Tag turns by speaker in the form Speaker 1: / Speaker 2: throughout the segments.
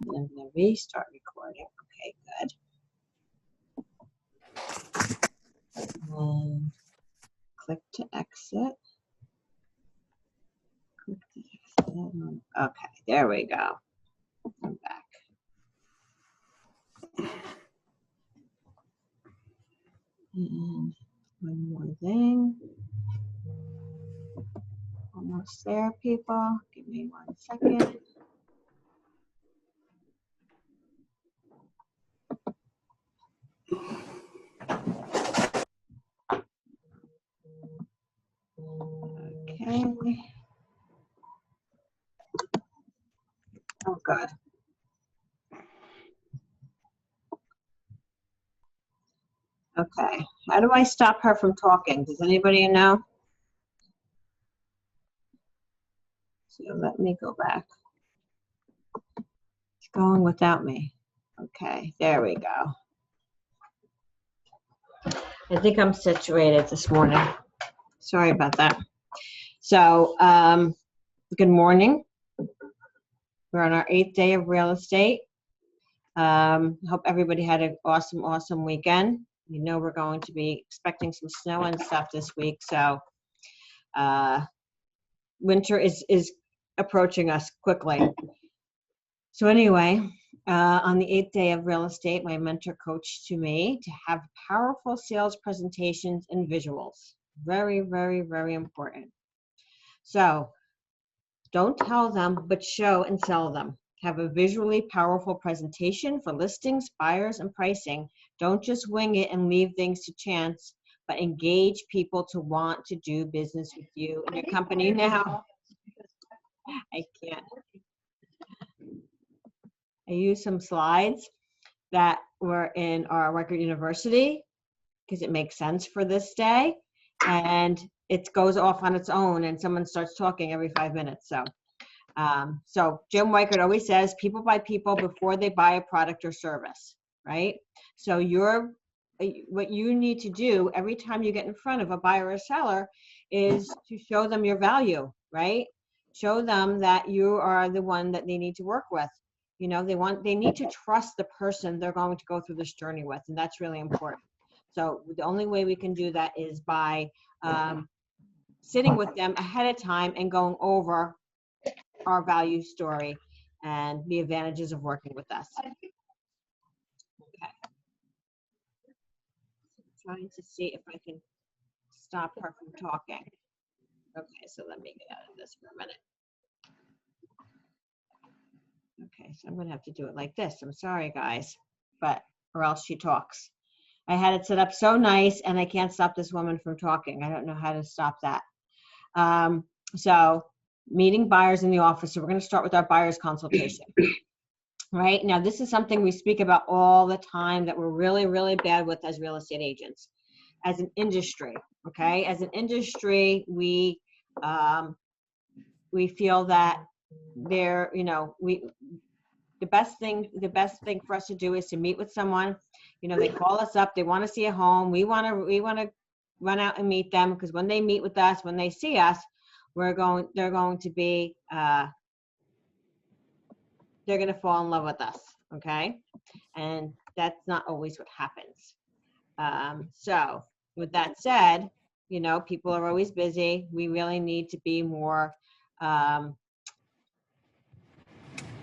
Speaker 1: And I'm going to restart recording. Okay, good. And click to exit. Click to exit. Okay, there we go. I'm back. And one more thing. Almost there, people. Give me 1 second. Okay. Oh, God. Okay. How do I stop her from talking? Does anybody know? So let me go back. It's going without me. Okay, there we go. I think I'm situated this morning. Sorry about that. So, good morning. We're on our 8th day of real estate. Hope everybody had an awesome weekend. You know we're going to be expecting some snow and stuff this week, so winter is approaching us quickly. So anyway, on the 8th day of real estate, my mentor coached to me to have powerful sales presentations and visuals. Very, very, very important. So don't tell them, but show and sell them. Have a visually powerful presentation for listings, buyers, and pricing. Don't just wing it and leave things to chance, but engage people to want to do business with you and your company now. I can't. I used some slides that were in our Record University because it makes sense for this day, and it goes off on its own and someone starts talking every 5 minutes. So Jim Weichert always says people buy people before they buy a product or service, right? So what you need to do every time you get in front of a buyer or seller is to show them your value, right? Show them that you are the one that they need to work with. You know, they need to trust the person they're going to go through this journey with, and that's really important. So the only way we can do that is by sitting with them ahead of time and going over our value story and the advantages of working with us. Okay. I'm trying to see if I can stop her from talking. Okay, so let me get out of this for a minute. Okay, so I'm gonna have to do it like this. I'm sorry, guys, or else she talks. I had it set up so nice and I can't stop this woman from talking. I don't know how to stop that. So meeting buyers in the office. So we're gonna start with our buyer's consultation. Right now, this is something we speak about all the time that we're really, really bad with as real estate agents, as an industry. Okay, as an industry, we feel that the best thing for us to do is to meet with someone. You know, they call us up, they want to see a home. We want to run out and meet them, because when they meet with us, when they see us, they're going to fall in love with us, okay? And that's not always what happens. So with that said, you know, people are always busy. We really need to be more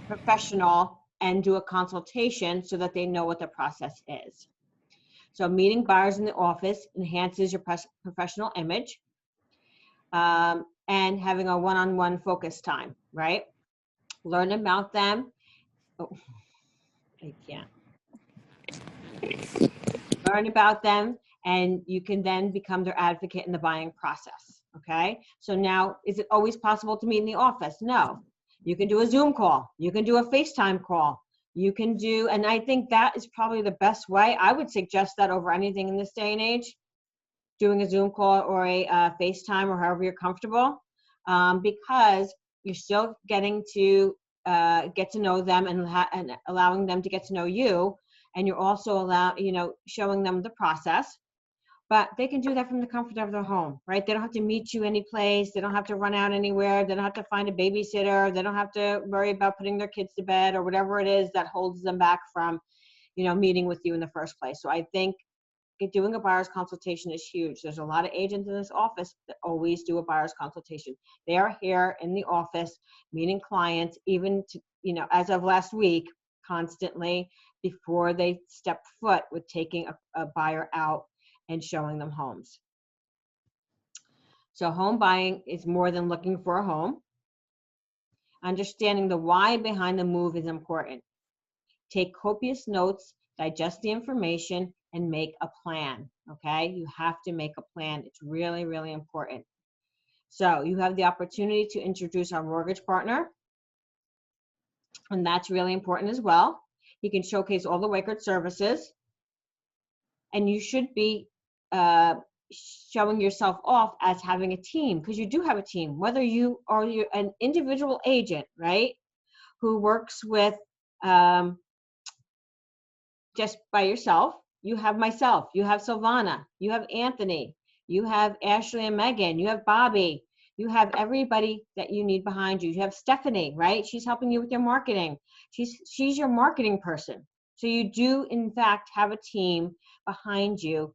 Speaker 1: professional and do a consultation so that they know what the process is. So meeting buyers in the office enhances your professional image, and having a one-on-one focus time, right? Learn about them. Oh, I can't. Learn about them, and you can then become their advocate in the buying process, okay? So now, is it always possible to meet in the office? No. You can do a Zoom call. You can do a FaceTime call. You can do, and I think that is probably the best way. I would suggest that over anything in this day and age, doing a Zoom call or a FaceTime, or however you're comfortable, because you're still getting to get to know them and allowing them to get to know you. And you're also showing them the process. But they can do that from the comfort of their home, right? They don't have to meet you any place. They don't have to run out anywhere. They don't have to find a babysitter. They don't have to worry about putting their kids to bed or whatever it is that holds them back from, meeting with you in the first place. So I think doing a buyer's consultation is huge. There's a lot of agents in this office that always do a buyer's consultation. They are here in the office meeting clients, even to, as of last week, constantly before they step foot with taking a buyer out and showing them homes. So home buying is more than looking for a home. Understanding the why behind the move is important. Take copious notes, digest the information, and make a plan, okay? You have to make a plan. It's really, really important. So you have the opportunity to introduce our mortgage partner, and that's really important as well. He can showcase all the record services, and you should be showing yourself off as having a team, because you do have a team, whether you are an individual agent, right, who works with just by yourself. You have myself, you have Silvana, you have Anthony, you have Ashley and Megan, you have Bobby, you have everybody that you need behind you. You have Stephanie, right? She's helping you with your marketing. She's your marketing person. So you do, in fact, have a team behind you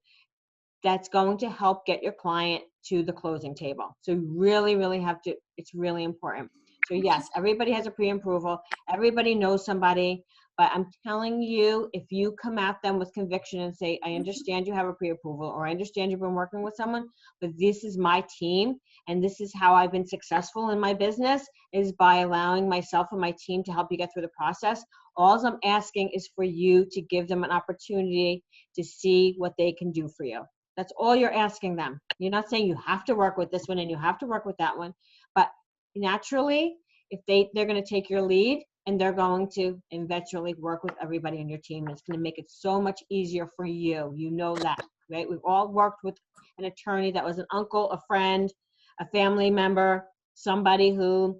Speaker 1: that's going to help get your client to the closing table. So you really, really have to, it's really important. So yes, everybody has a pre-approval. Everybody knows somebody. But I'm telling you, if you come at them with conviction and say, I understand you have a pre-approval, or I understand you've been working with someone, but this is my team, and this is how I've been successful in my business, is by allowing myself and my team to help you get through the process. All I'm asking is for you to give them an opportunity to see what they can do for you. That's all you're asking them. You're not saying you have to work with this one and you have to work with that one. But naturally, if they're going to take your lead, and they're going to eventually work with everybody on your team. And it's going to make it so much easier for you. You know that, right? We've all worked with an attorney that was an uncle, a friend, a family member, somebody who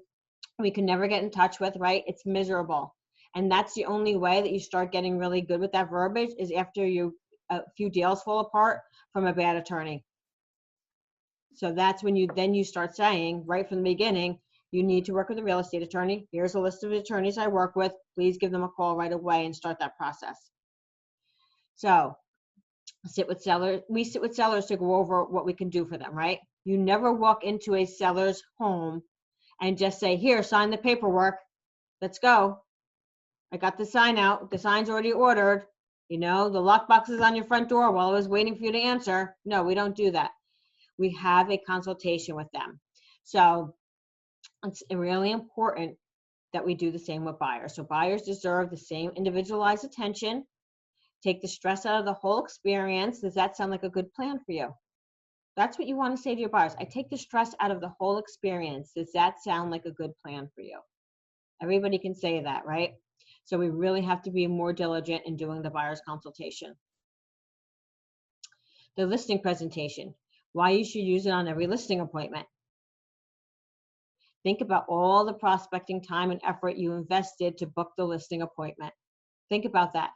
Speaker 1: we can never get in touch with, right? It's miserable. And that's the only way that you start getting really good with that verbiage, is after a few deals fall apart from a bad attorney. So that's when you start saying right from the beginning, you need to work with a real estate attorney. Here's a list of attorneys I work with. Please give them a call right away and start that process. So we sit with sellers to go over what we can do for them, right? You never walk into a seller's home and just say, here, sign the paperwork. Let's go. I got the sign out. The sign's already ordered. The lockbox is on your front door while I was waiting for you to answer. No, we don't do that. We have a consultation with them. So it's really important that we do the same with buyers. So buyers deserve the same individualized attention. Take the stress out of the whole experience. Does that sound like a good plan for you? That's what you want to say to your buyers. I take the stress out of the whole experience. Does that sound like a good plan for you? Everybody can say that, right? So we really have to be more diligent in doing the buyer's consultation. The listing presentation. Why you should use it on every listing appointment. Think about all the prospecting time and effort you invested to book the listing appointment. Think about that,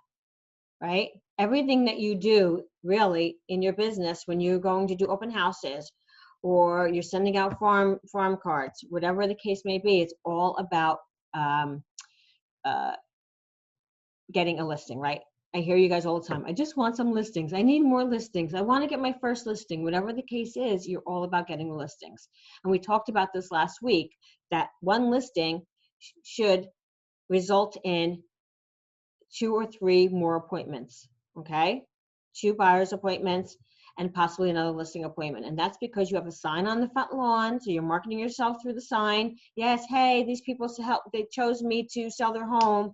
Speaker 1: right? Everything that you do really in your business, when you're going to do open houses or you're sending out farm cards, whatever the case may be, it's all about getting a listing, right? I hear you guys all the time. I just want some listings. I need more listings. I want to get my first listing. Whatever the case is, you're all about getting the listings. And we talked about this last week, that one listing should result in 2 or 3 more appointments, okay? 2 buyer's appointments and possibly another listing appointment. And that's because you have a sign on the front lawn, so you're marketing yourself through the sign. Yes, hey, these people they chose me to sell their home.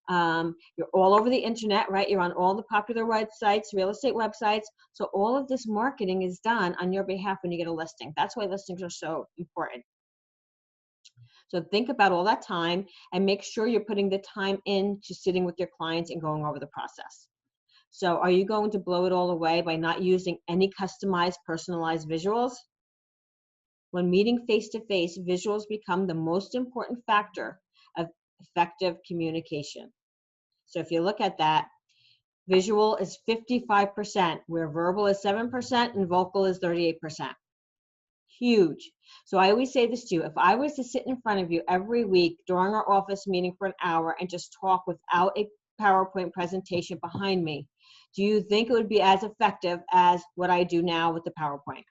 Speaker 1: You're all over the internet, right? You're on all the popular websites, real estate websites. So all of this marketing is done on your behalf when you get a listing. That's why listings are so important. So think about all that time and make sure you're putting the time into sitting with your clients and going over the process. So are you going to blow it all away by not using any customized, personalized visuals? When meeting face-to-face, visuals become the most important factor of effective communication. So if you look at that, Visual is 55%, where verbal is 7% and vocal is 38%. Huge. So I always say this to you, if I was to sit in front of you every week during our office meeting for an hour and just talk without a PowerPoint presentation behind me, do you think it would be as effective as what I do now with the PowerPoint?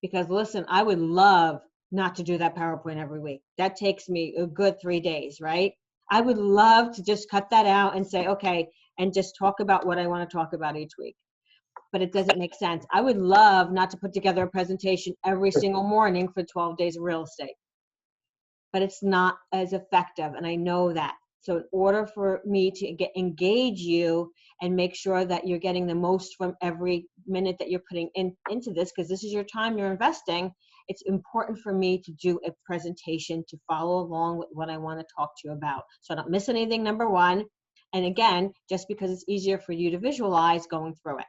Speaker 1: Because listen, I would love not to do that PowerPoint every week. That takes me a good 3 days, right? I would love to just cut that out and say, okay, and just talk about what I want to talk about each week. But it doesn't make sense. I would love not to put together a presentation every single morning for 12 days of real estate. But it's not as effective, and I know that. So in order for me to engage you and make sure that you're getting the most from every minute that you're putting into this, because this is your time you're investing, it's important for me to do a presentation to follow along with what I want to talk to you about. So I don't miss anything, number one. And again, just because it's easier for you to visualize going through it.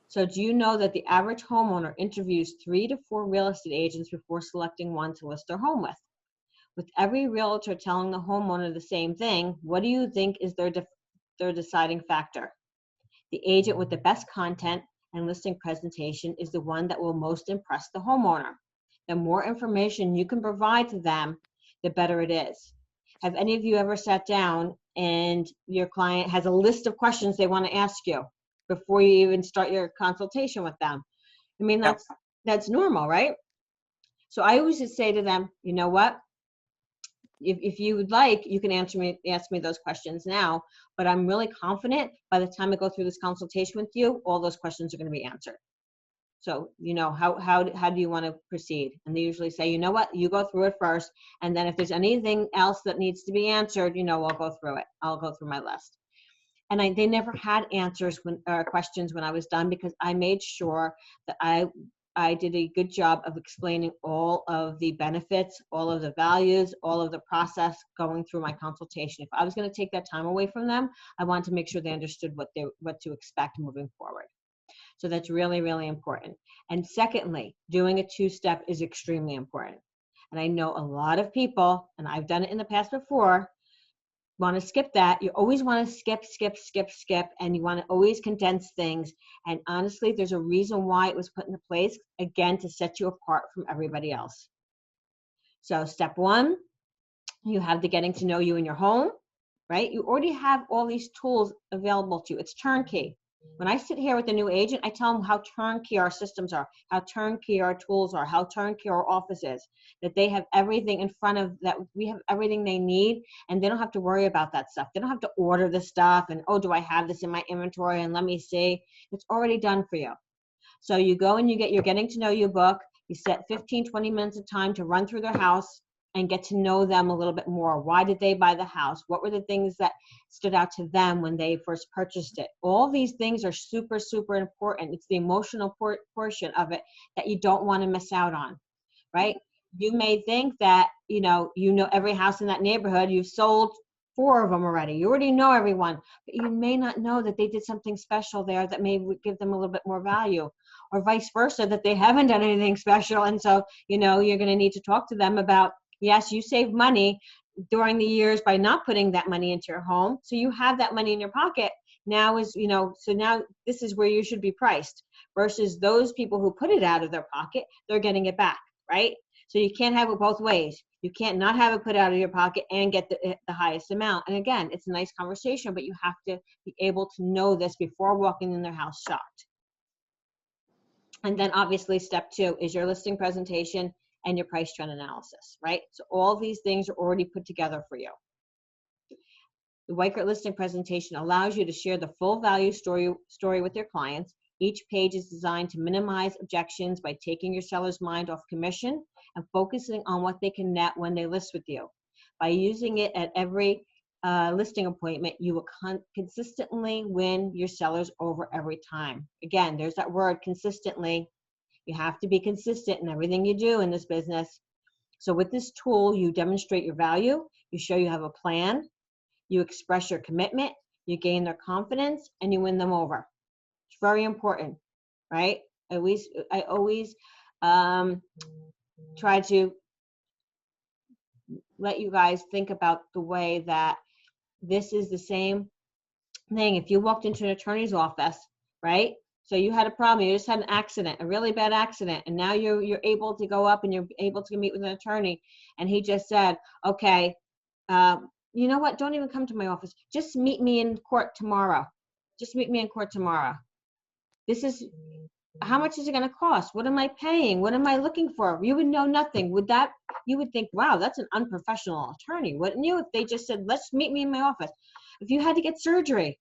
Speaker 1: So do you know that the average homeowner interviews 3 to 4 real estate agents before selecting one to list their home with? With every realtor telling the homeowner the same thing, what do you think is their deciding factor? The agent with the best content and listing presentation is the one that will most impress the homeowner. The more information you can provide to them, the better it is. Have any of you ever sat down and your client has a list of questions they want to ask you before you even start your consultation with them? I mean, that's normal, right? So I always just say to them, you know what? If you would like, you can ask me those questions now, but I'm really confident by the time I go through this consultation with you, all those questions are going to be answered. So, you know, how do you want to proceed? And they usually say, you know what, you go through it first, and then if there's anything else that needs to be answered, you know, I'll go through it. I'll go through my list. And they never had answers questions when I was done, because I made sure that I did a good job of explaining all of the benefits, all of the values, all of the process going through my consultation. If I was going to take that time away from them, I wanted to make sure they understood what to expect moving forward. So that's really, really important. And secondly, doing a 2-step is extremely important. And I know a lot of people, and I've done it in the past before, want to skip that. You always want to skip, and you want to always condense things. And honestly, there's a reason why it was put into place, again, to set you apart from everybody else. So step 1, you have the getting to know you in your home, right? You already have all these tools available to you. It's turnkey. When I sit here with a new agent, I tell them how turnkey our systems are, how turnkey our tools are, how turnkey our office is, that they have everything in front of that. We have everything they need, and they don't have to worry about that stuff. They don't have to order the stuff and, oh, do I have this in my inventory? And let me see. It's already done for you. So you go and you get your getting to know you book. You set 15, 20 minutes of time to run through their house and get to know them a little bit more. Why did they buy the house? What were the things that stood out to them when they first purchased it? All these things are super, super important. It's the emotional portion of it that you don't want to miss out on, right? You may think that, you know every house in that neighborhood. You've sold 4 of them already. You already know everyone, but you may not know that they did something special there that may give them a little bit more value, or vice versa, that they haven't done anything special. And so, you're going to need to talk to them about, yes, you save money during the years by not putting that money into your home. So you have that money in your pocket. Now so now this is where you should be priced, versus those people who put it out of their pocket, they're getting it back, right? So you can't have it both ways. You can't not have it put out of your pocket and get the highest amount. And again, it's a nice conversation, but you have to be able to know this before walking in their house shocked. And then obviously step 2 is your listing presentation and your price trend analysis, right? So all these things are already put together for you. The Weichert listing presentation allows you to share the full value story with your clients. Each page is designed to minimize objections by taking your seller's mind off commission and focusing on what they can net when they list with you. By using it at every listing appointment, you will consistently win your sellers over every time. Again, there's that word, consistently. You have to be consistent in everything you do in this business. So with this tool, you demonstrate your value, you show you have a plan, you express your commitment, you gain their confidence, and you win them over. It's very important, right? I always try to let you guys think about the way that this is the same thing. If you walked into an attorney's office, right? So you had a problem, you just had an accident, a really bad accident, and now you're able to go up and you're able to meet with an attorney, and he just said, okay, you know what? Don't even come to my office. Just meet me in court tomorrow. Just meet me in court tomorrow. This is, how much is it going to cost? What am I paying? What am I looking for? You would know nothing. You would think, wow, that's an unprofessional attorney, wouldn't you? If they just said, let's meet me in my office. If you had to get surgery,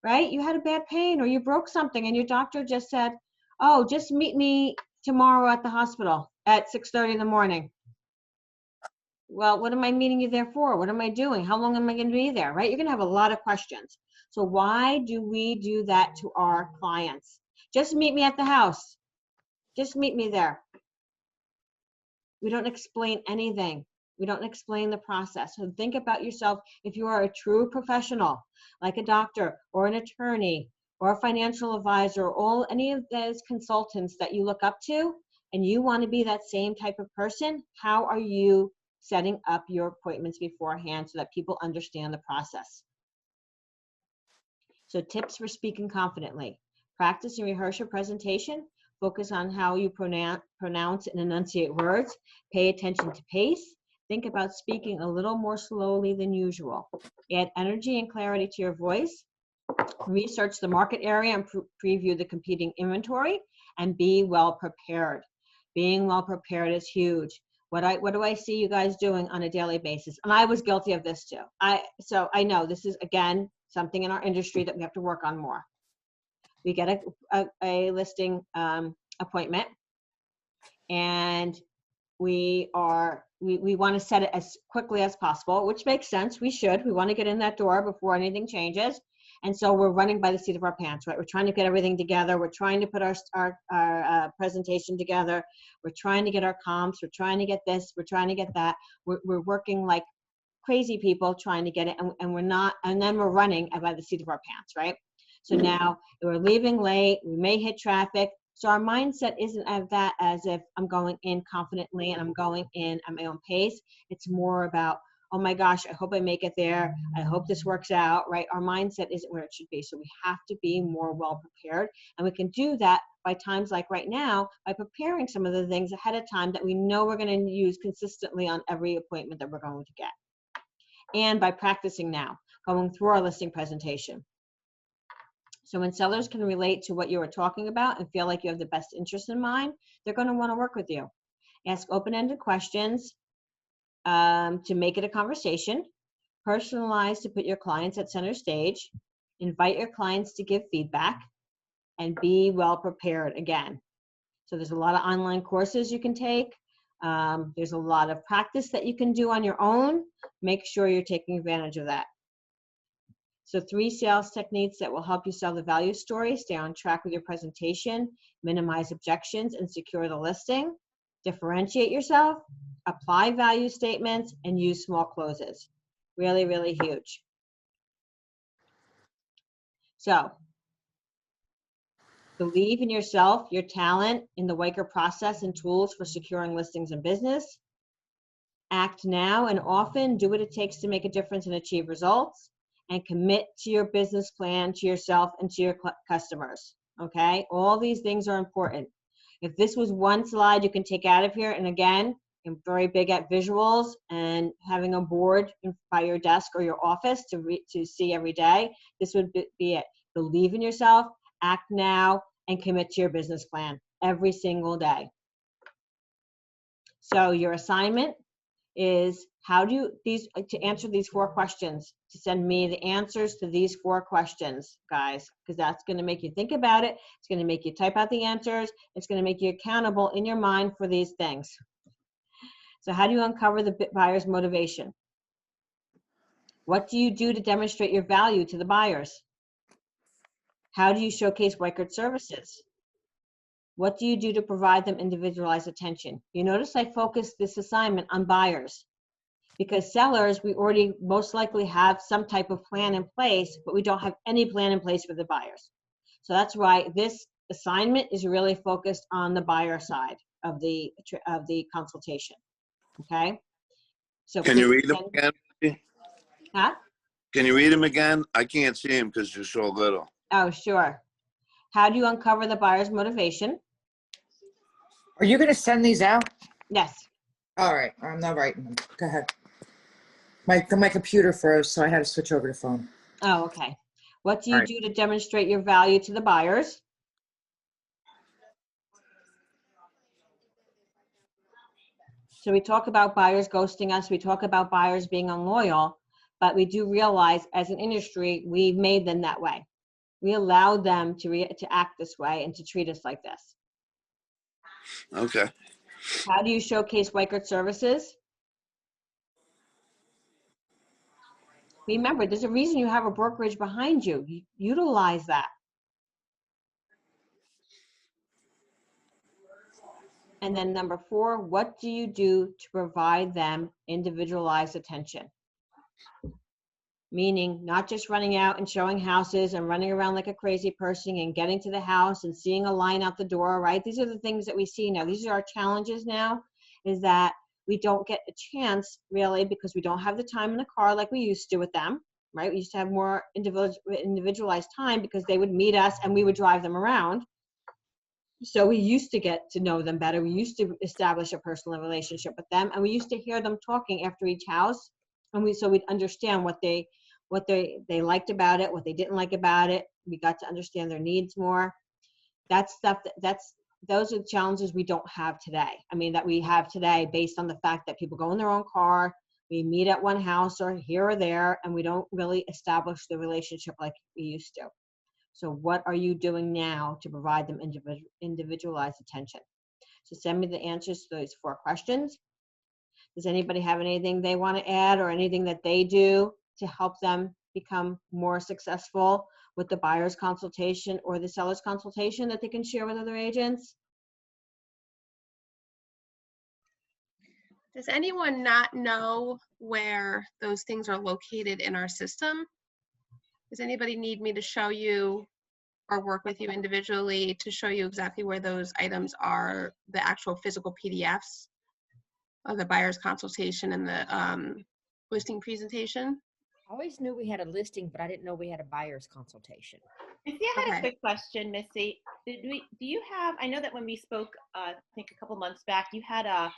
Speaker 1: right? You had a bad pain or you broke something and your doctor just said, oh, just meet me tomorrow at the hospital at 6:30 in the morning. Well, what am I meeting you there for? What am I doing? How long am I going to be there, right? You're going to have a lot of questions. So why do we do that to our clients? Just meet me at the house. Just meet me there. We don't explain anything. We don't explain the process. So think about yourself. If you are a true professional, like a doctor or an attorney or a financial advisor, or any of those consultants that you look up to, and you want to be that same type of person, how are you setting up your appointments beforehand so that people understand the process? So tips for speaking confidently. Practice and rehearse your presentation. Focus on how you pronounce and enunciate words. Pay attention to pace. Think about speaking a little more slowly than usual. Add energy and clarity to your voice. Research the market area and preview the competing inventory, and be well prepared. Being well prepared is huge. What do I see you guys doing on a daily basis? And I was guilty of this too. So I know this is, again, something in our industry that we have to work on more. We get a listing appointment, and we want to set it as quickly as possible, which makes sense. We want to get in that door before anything changes. And so we're running by the seat of our pants, right? We're trying to get everything together. We're trying to put our presentation together. We're trying to get our comps. We're trying to get this. We're trying to get that. We're working like crazy people trying to get it, and we're not, and then we're running by the seat of our pants, right? So now we're leaving late. We may hit traffic. So our mindset isn't of that as if I'm going in confidently and I'm going in at my own pace. It's more about, oh my gosh, I hope I make it there. I hope this works out, right? Our mindset isn't where it should be. So we have to be more well prepared. And we can do that by times like right now, by preparing some of the things ahead of time that we know we're going to use consistently on every appointment that we're going to get. And by practicing now, going through our listing presentation. So when sellers can relate to what you are talking about and feel like you have the best interest in mind, they're going to want to work with you. Ask open-ended questions to make it a conversation. Personalize to put your clients at center stage. Invite your clients to give feedback, and be well prepared again. So there's a lot of online courses you can take. There's a lot of practice that you can do on your own. Make sure you're taking advantage of that. So 3 sales techniques that will help you sell the value story. Stay on track with your presentation, minimize objections, and secure the listing. Differentiate yourself, apply value statements, and use small closes. Really, really huge. So believe in yourself, your talent, in the Weicker process and tools for securing listings and business. Act now and often. Do what it takes to make a difference and achieve results. And commit to your business plan, to yourself, and to your customers, okay? All these things are important. If this was one slide you can take out of here, and again, I'm very big at visuals and having a board by your desk or your office to see every day, this would be it. Believe in yourself, act now, and commit to your business plan every single day. So your assignment is to answer these 4 questions, to send me the answers to these 4 questions, guys, because that's going to make you think about it. It's going to make you type out the answers. It's going to make you accountable in your mind for these things. So how do you uncover the buyer's motivation? What do you do to demonstrate your value to the buyers? How do you showcase Weicker services? What do you do to provide them individualized attention? You notice I focused this assignment on buyers, because sellers, we already most likely have some type of plan in place, but we don't have any plan in place for the buyers. So that's why this assignment is really focused on the buyer side of the consultation. Okay. So
Speaker 2: can you read them again?
Speaker 1: Huh?
Speaker 2: Can you read them again? I can't see them because you're so little.
Speaker 1: Oh, sure. How do you uncover the buyer's motivation?
Speaker 3: Are you going to send these out?
Speaker 1: Yes.
Speaker 3: All right. I'm not writing them. Go ahead. My computer froze, so I had to switch over to phone.
Speaker 1: Oh, okay. What do
Speaker 3: All
Speaker 1: you
Speaker 3: right.
Speaker 1: do to demonstrate your value to the buyers? So we talk about buyers ghosting us. We talk about buyers being unloyal, but we do realize as an industry, we've made them that way. We allow them to act this way and to treat us like this.
Speaker 2: Okay.
Speaker 1: How do you showcase Weichert services? Remember, there's a reason you have a brokerage behind you. Utilize that. And then number 4, what do you do to provide them individualized attention? Meaning not just running out and showing houses and running around like a crazy person and getting to the house and seeing a line out the door, right? These are the things that we see now. These are our challenges now, is that we don't get a chance really because we don't have the time in the car like we used to with them, right? We used to have more individualized time because they would meet us and we would drive them around. So we used to get to know them better. We used to establish a personal relationship with them, and we used to hear them talking after each house, and so we'd understand what they liked about it, what they didn't like about it. We got to understand their needs more. That's stuff those are the challenges we don't have today. I mean, that we have today based on the fact that people go in their own car, we meet at one house or here or there, and we don't really establish the relationship like we used to. So what are you doing now to provide them individualized attention? So send me the answers to those 4 questions. Does anybody have anything they want to add or anything that they do to help them become more successful with the buyer's consultation or the seller's consultation that they can share with other agents?
Speaker 4: Does anyone not know where those things are located in our system? Does anybody need me to show you or work with you individually to show you exactly where those items are, the actual physical PDFs of the buyer's consultation and the listing presentation?
Speaker 5: I always knew we had a listing, but I didn't know we had a buyer's consultation.
Speaker 6: Missy, I had
Speaker 4: Okay.
Speaker 6: a quick question, Missy. Do you have, I know that when we spoke, I think a couple months back, you had a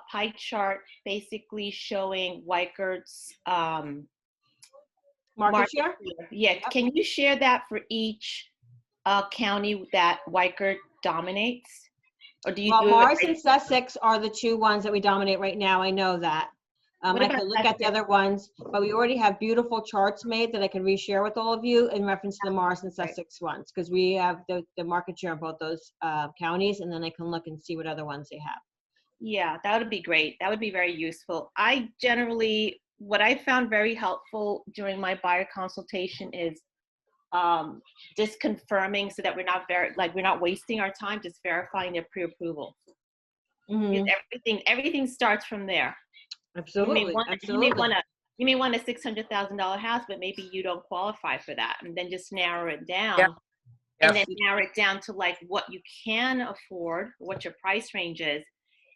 Speaker 6: pie chart basically showing Weichert's
Speaker 1: Market share?
Speaker 6: Yeah,
Speaker 1: Yep.
Speaker 6: can you share that for each county that Weichert dominates? Or do you
Speaker 1: Well,
Speaker 6: do
Speaker 1: Morris
Speaker 6: it?
Speaker 1: and Sussex are the 2 ones that we dominate right now. I know that.
Speaker 6: What
Speaker 1: I
Speaker 6: about
Speaker 1: can look at the
Speaker 6: Sussex?
Speaker 1: other ones, but we already have beautiful charts made that I can reshare with all of you in reference to the Morris and Sussex ones, because we have the market share in both those counties, and then I can look and see what other ones they have.
Speaker 6: Yeah, that would be great. That would be very useful. I generally, what I found very helpful during my buyer consultation is just confirming so that we're not wasting our time, just verifying their pre-approval.
Speaker 1: Mhm.
Speaker 6: Because everything starts from there.
Speaker 1: Absolutely, absolutely.
Speaker 6: You may want a $600,000 house, but maybe you don't qualify for that, and then just narrow it down.
Speaker 3: Yep.
Speaker 6: And then narrow it down to like what you can afford, what your price range is,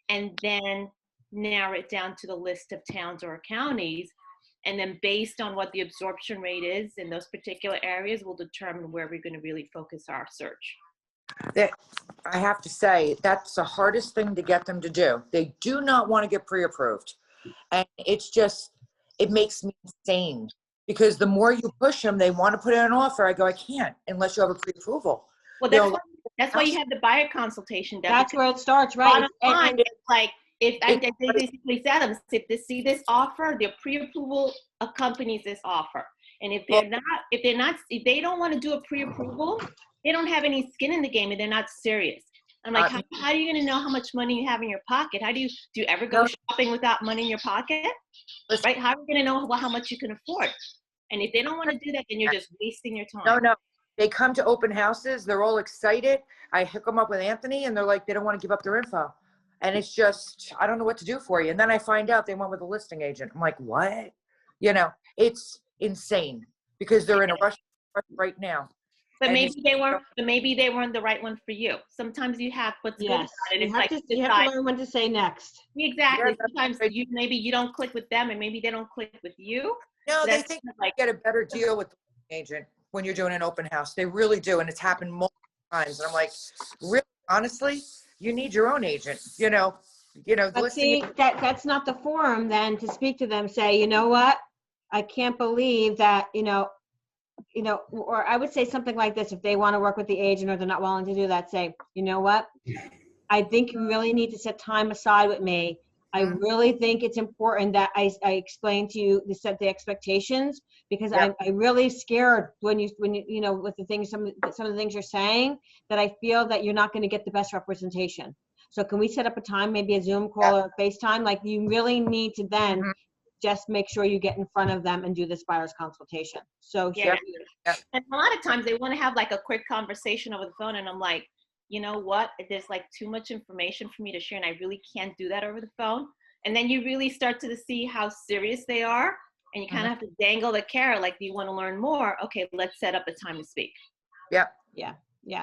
Speaker 6: and then narrow it down to the list of towns or counties. And then based on what the absorption rate is in those particular areas, we'll determine where we're going to really focus our search.
Speaker 3: I have to say, that's the hardest thing to get them to do. They do not want to get pre-approved. And it makes me insane because the more you push them, they want to put in an offer. I go, I can't unless you have a pre-approval.
Speaker 6: Well, that's why you have the buyer consultation done.
Speaker 1: That's where it starts, right?
Speaker 6: Bottom line, it's like, if they basically said them, if see this offer, their pre-approval accompanies this offer. And if they don't want to do a pre-approval, they don't have any skin in the game and they're not serious. I'm like, how are you going to know how much money you have in your pocket? Do you ever go shopping without money in your pocket? Right? How are you going to know how much you can afford? And if they don't want to do that, then you're just wasting your time.
Speaker 3: No. They come to open houses. They're all excited. I hook them up with Anthony and they're like, they don't want to give up their info. And it's just, I don't know what to do for you. And then I find out they went with a listing agent. I'm like, what? It's insane because they're in a rush right now.
Speaker 6: But maybe they weren't the right one for you. Sometimes you have what's good about it.
Speaker 1: You have to learn when to say next.
Speaker 6: Exactly.
Speaker 3: Yeah,
Speaker 6: Sometimes maybe you don't click with them and maybe they don't click with you.
Speaker 3: No, they
Speaker 6: That's
Speaker 3: think
Speaker 6: like,
Speaker 3: you get a better deal with the agent when you're doing an open house. They really do. And it's happened multiple times. And I'm like, really, honestly, you need your own agent, the
Speaker 1: But
Speaker 3: listing.
Speaker 1: see, that's not the forum then to speak to them, say, you know what? I can't believe that, or I would say something like this, if they want to work with the agent or they're not willing to do that, say, you know what? I think you really need to set time aside with me. I
Speaker 3: Mhm.
Speaker 1: really think it's important that I explain to you to set the expectations, because
Speaker 3: Yeah.
Speaker 1: I really scared when you with the things, some of the things you're saying, that I feel that you're not going to get the best representation. So can we set up a time, maybe a Zoom call or a FaceTime? Like, you really need to then
Speaker 3: Mhm.
Speaker 1: just make sure you get in front of them and do this buyer's consultation. So
Speaker 6: yeah.
Speaker 3: Yeah.
Speaker 6: And a lot of times they want to have like a quick conversation over the phone, and I'm like, you know what? There's like too much information for me to share, and I really can't do that over the phone. And then you really start to see how serious they are, and you kind of have to dangle the carrot. Like, do you want to learn more? Okay, let's set up a time to speak.
Speaker 1: Yeah,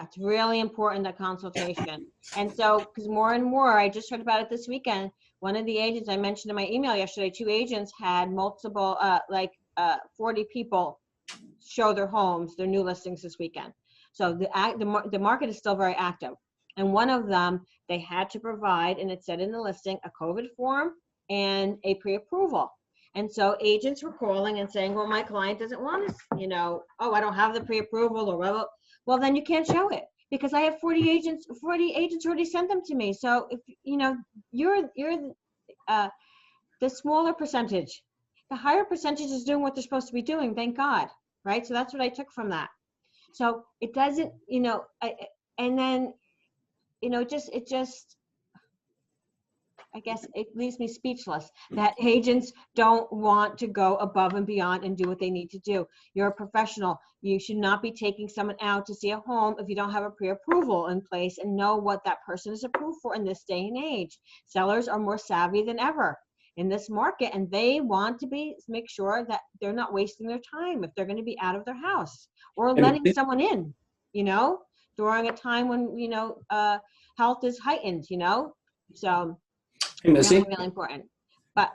Speaker 1: it's really important, that consultation. And so, because more and more, I just heard about it this weekend. One of the agents I mentioned in my email yesterday, 2 agents had multiple, 40 people show their homes, their new listings this weekend. So the market is still very active. And one of them, they had to provide, and it said in the listing, a COVID form and a pre-approval. And so agents were calling and saying, well, my client doesn't want to, oh, I don't have the pre-approval, or well, then you can't show it, because I have 40 agents already sent them to me. So if, you're the smaller percentage, the higher percentage is doing what they're supposed to be doing, thank God, right? So that's what I took from that. So it doesn't, and then, I guess it leaves me speechless that agents don't want to go above and beyond and do what they need to do. You're a professional. You should not be taking someone out to see a home if you don't have a pre-approval in place and know what that person is approved for in this day and age. Sellers are more savvy than ever in this market, and they want to make sure that they're not wasting their time if they're going to be out of their house or letting someone in, during a time when, health is heightened, so.
Speaker 7: Hey, Missy.
Speaker 1: Really, really important. But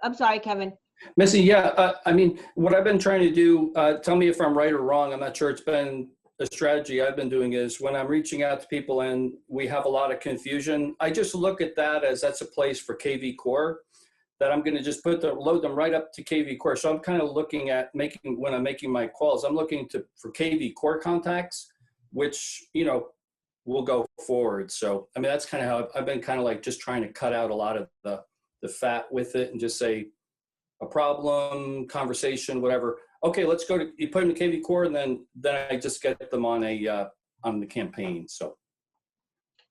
Speaker 1: I'm sorry, Kevin.
Speaker 7: Missy, yeah, I mean, what I've been trying to do, tell me if I'm right or wrong, I'm not sure, it's been a strategy I've been doing, is when I'm reaching out to people and we have a lot of confusion, I just look at that as that's a place for KV Core, that I'm going to just load them right up to KV Core. So I'm kind of looking at when I'm making my calls, I'm looking for KV Core contacts, which, will go forward. So, I mean, that's kind of how I've been kind of like just trying to cut out a lot of the fat with it and just say a problem, conversation, whatever. Okay, let's go you put them in KV Core, and then I just get them on the campaign. So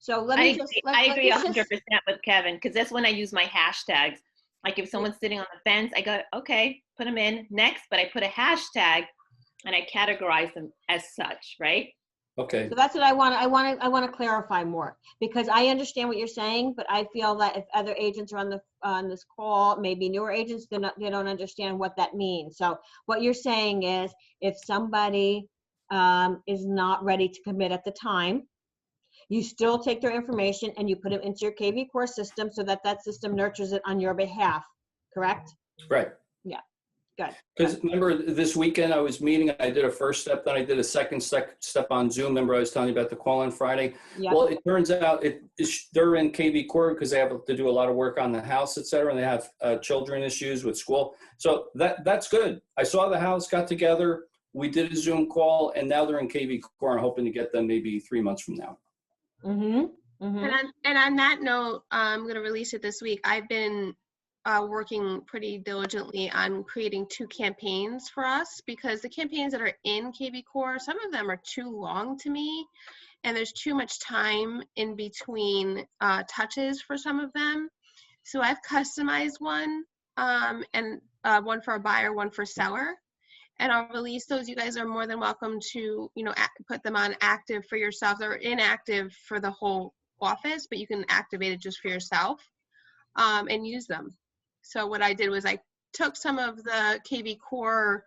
Speaker 1: let
Speaker 6: I
Speaker 1: me
Speaker 6: agree,
Speaker 1: just,
Speaker 6: I agree
Speaker 1: let's
Speaker 6: 100%
Speaker 1: just,
Speaker 6: with Kevin, because that's when I use my hashtags. Like if someone's sitting on the fence, I go, okay, put them in next, but I put a hashtag and I categorize them as such, right?
Speaker 7: okay.
Speaker 1: so that's what I want to clarify more, because I understand what you're saying, but I feel that if other agents are on this call, maybe newer agents, they don't understand what that means. So what you're saying is, if somebody is not ready to commit at the time, you still take their information and you put them into your KV Core system so that system nurtures it on your behalf, correct?
Speaker 7: Right.
Speaker 1: Yeah, good.
Speaker 7: Because remember this weekend I was meeting, I did a first step, then I did a second step on Zoom. Remember I was telling you about the call on Friday?
Speaker 1: Yep.
Speaker 7: Well, it turns out they're in KV Core because they have to do a lot of work on the house, et cetera, and they have children issues with school. So that's good. I saw the house, got together, we did a Zoom call, and now they're in KV Core. I'm hoping to get them maybe 3 months from now.
Speaker 1: Mm-hmm. Mm-hmm.
Speaker 4: And on that note, I'm going to release it this week. I've been working pretty diligently on creating 2 campaigns for us, because the campaigns that are in KV Core, some of them are too long to me, and there's too much time in between touches for some of them. So I've customized one, and one for a buyer, one for seller. And I'll release those. You guys are more than welcome to, put them on active for yourself. They're inactive for the whole office, but you can activate it just for yourself and use them. So what I did was I took some of the KV Core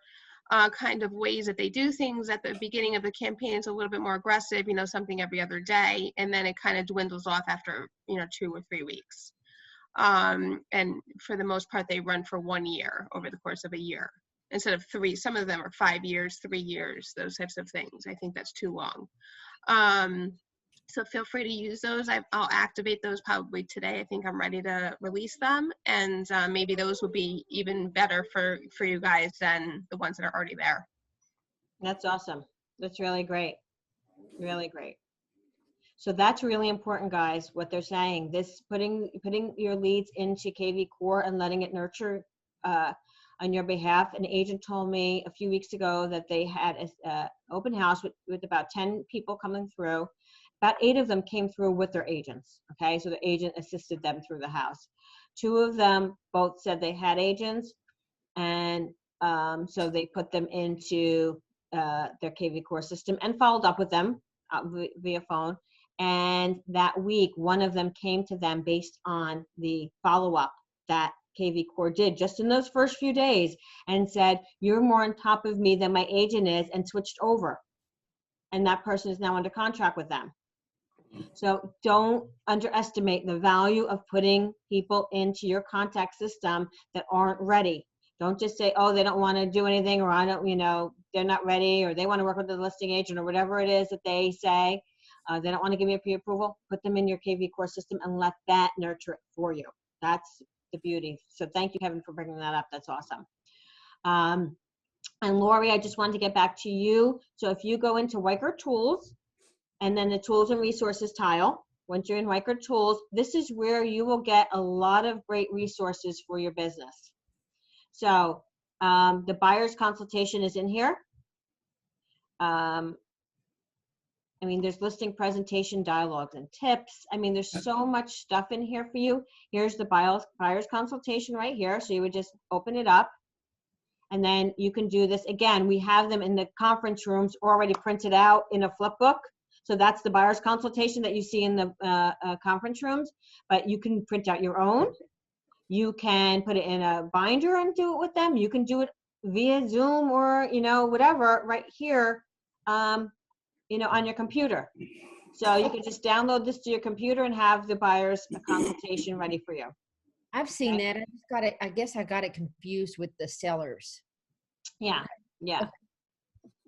Speaker 4: kind of ways that they do things at the beginning of the campaign. It's a little bit more aggressive, something every other day, and then it kind of dwindles off after 2 or 3 weeks. And for the most part, they run for 1 year, over the course of a year. instead of 3. Some of them are 5 years, 3 years, those types of things. I think that's too long. So feel free to use those. I'll activate those probably today. I think I'm ready to release them, and maybe those will be even better for you guys than the ones that are already there.
Speaker 1: That's awesome. That's really great. Really great. So that's really important, guys, what they're saying. This putting your leads into KV Core and letting it nurture on your behalf. An agent told me a few weeks ago that they had an open house with about 10 people coming through. About 8 of them came through with their agents, okay? So the agent assisted them through the house. 2 of them both said they had agents, and so they put them into their KV Core system and followed up with them via phone. And that week, one of them came to them based on the follow-up that KV Core did just in those first few days and said, "You're more on top of me than my agent is," and switched over. And that person is now under contract with them. So don't underestimate the value of putting people into your contact system that aren't ready. Don't just say, "Oh, they don't want to do anything," or "I don't, they're not ready," or "they want to work with the listing agent," or whatever it is that they say. They don't want to give me a pre-approval. Put them in your KV Core system and let that nurture it for you. That's the beauty. So thank you, Kevin, for bringing that up. That's awesome. And Lori, I just wanted to get back to you. So if you go into Weichert Tools, and then the Tools and Resources tile, once you're in Weichert Tools, this is where you will get a lot of great resources for your business. So the buyer's consultation is in here. There's listing presentation dialogues and tips. There's so much stuff in here for you. Here's the buyer's consultation right here. So you would just open it up, and then you can do this. Again, we have them in the conference rooms already printed out in a flip book. So that's the buyer's consultation that you see in the conference rooms, but you can print out your own. You can put it in a binder and do it with them. You can do it via Zoom or, whatever right here, on your computer. So you can just download this to your computer and have the buyer's consultation ready for you.
Speaker 5: I've seen that. I guess I got it confused with the sellers.
Speaker 1: Yeah.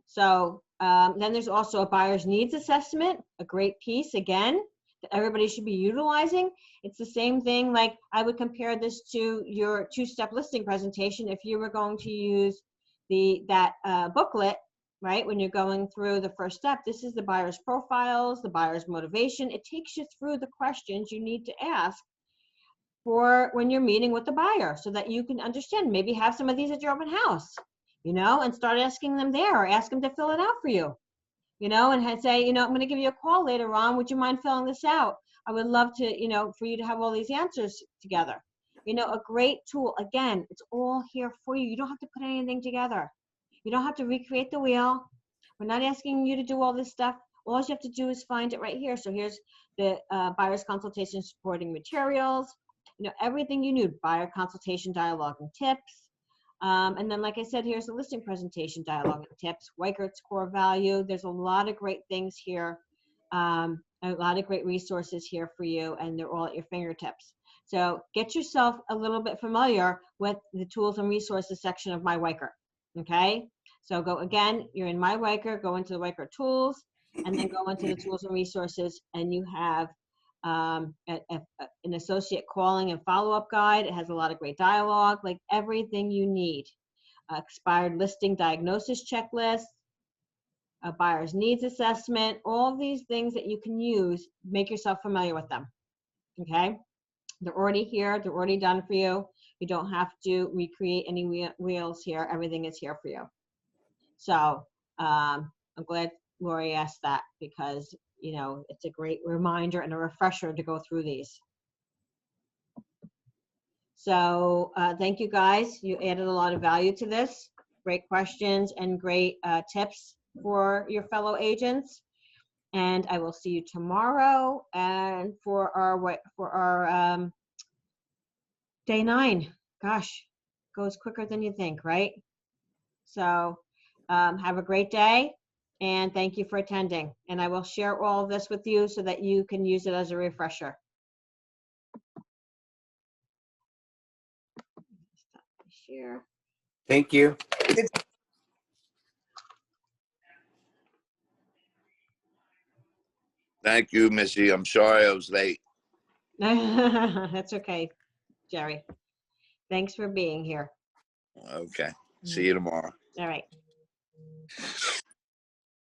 Speaker 1: So then there's also a buyer's needs assessment, a great piece, again, that everybody should be utilizing. It's the same thing, like I would compare this to your 2-step listing presentation. If you were going to use that booklet, right, when you're going through the first step, this is the buyer's profiles, the buyer's motivation. It takes you through the questions you need to ask for when you're meeting with the buyer so that you can understand. Maybe have some of these at your open house, and start asking them there, or ask them to fill it out for you, and say, I'm going to give you a call later on. Would you mind filling this out? I would love to, for you to have all these answers together. A great tool. Again, it's all here for you. You don't have to put anything together. You don't have to recreate the wheel. We're not asking you to do all this stuff. All you have to do is find it right here. So here's the buyer's consultation supporting materials, everything you need, buyer consultation dialogue and tips. And then, like I said, here's the listing presentation dialogue and tips, Weichert's core value. There's a lot of great things here, a lot of great resources here for you, and they're all at your fingertips. So get yourself a little bit familiar with the tools and resources section of My Weichert, okay? So go again, you're in My Weichert, go into the Weichert Tools, and then go into the tools and resources, and you have an associate calling and follow-up guide. It has a lot of great dialogue, like everything you need. Expired listing diagnosis checklist, a buyer's needs assessment, all these things that you can use. Make yourself familiar with them, okay? They're already here. They're already done for you. You don't have to recreate any wheels here. Everything is here for you. So I'm glad Lori asked that, because it's a great reminder and a refresher to go through these. So thank you, guys. You added a lot of value to this. Great questions and great tips for your fellow agents. And I will see you tomorrow and for our day 9. Gosh, goes quicker than you think, right? So have a great day. And thank you for attending. And I will share all of this with you so that you can use it as a refresher. Stop the share.
Speaker 8: Thank you.
Speaker 2: Thank you, Missy. I'm sorry I was late.
Speaker 1: That's okay, Jerry. Thanks for being here.
Speaker 2: Okay. See you tomorrow.
Speaker 1: All right.